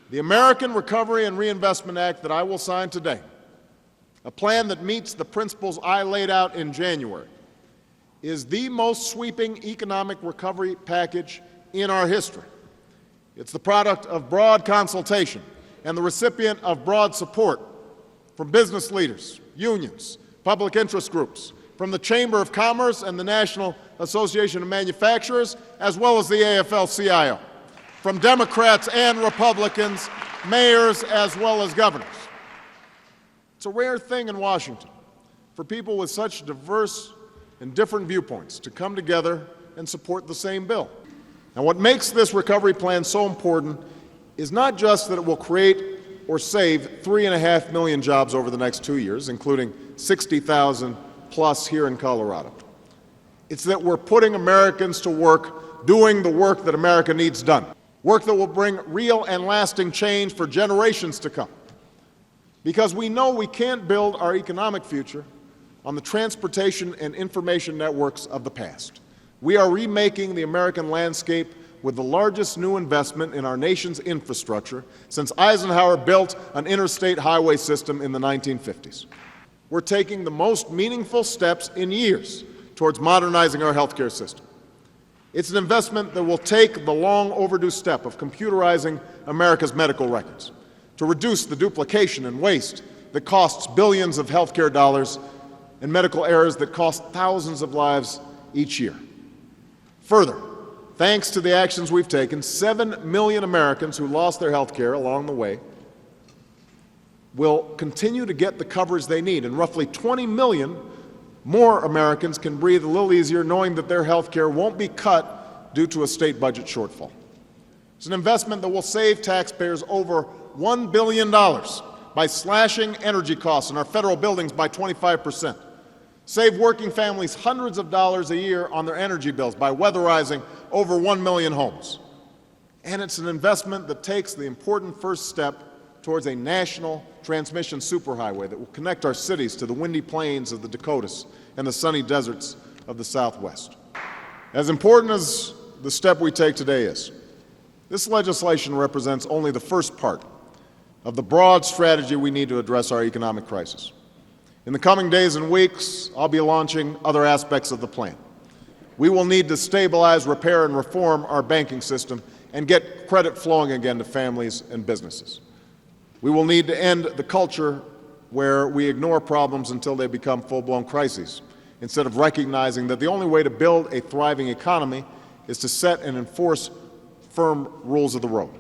The American Recovery and Reinvestment Act that I will sign today, a plan that meets the principles I laid out in January, is the most sweeping economic recovery package in our history. It's the product of broad consultation and the recipient of broad support from business leaders, unions, public interest groups, from the Chamber of Commerce and the National Association of Manufacturers, as well as the AFL-CIO, from Democrats and Republicans, mayors, as well as governors. It's a rare thing in Washington for people with such diverse and different viewpoints to come together and support the same bill. And what makes this recovery plan so important is not just that it will create or save 3.5 million jobs over the next 2 years, including 60,000 plus here in Colorado. It's that we're putting Americans to work doing the work that America needs done, work that will bring real and lasting change for generations to come. Because we know we can't build our economic future on the transportation and information networks of the past. We are remaking the American landscape with the largest new investment in our nation's infrastructure since Eisenhower built an interstate highway system in the 1950s. We're taking the most meaningful steps in years towards modernizing our healthcare system. It's an investment that will take the long overdue step of computerizing America's medical records to reduce the duplication and waste that costs billions of healthcare dollars and medical errors that cost thousands of lives each year. Further, thanks to the actions we've taken, 7 million Americans who lost their health care along the way will continue to get the coverage they need, and roughly 20 million more Americans can breathe a little easier knowing that their health care won't be cut due to a state budget shortfall. It's an investment that will save taxpayers over $1 billion by slashing energy costs in our federal buildings by 25%. Save working families hundreds of dollars a year on their energy bills by weatherizing over 1 million homes. And it's an investment that takes the important first step towards a national transmission superhighway that will connect our cities to the windy plains of the Dakotas and the sunny deserts of the Southwest. As important as the step we take today is, this legislation represents only the first part of the broad strategy we need to address our economic crisis. In the coming days and weeks, I'll be launching other aspects of the plan. We will need to stabilize, repair, and reform our banking system and get credit flowing again to families and businesses. We will need to end the culture where we ignore problems until they become full-blown crises, instead of recognizing that the only way to build a thriving economy is to set and enforce firm rules of the road.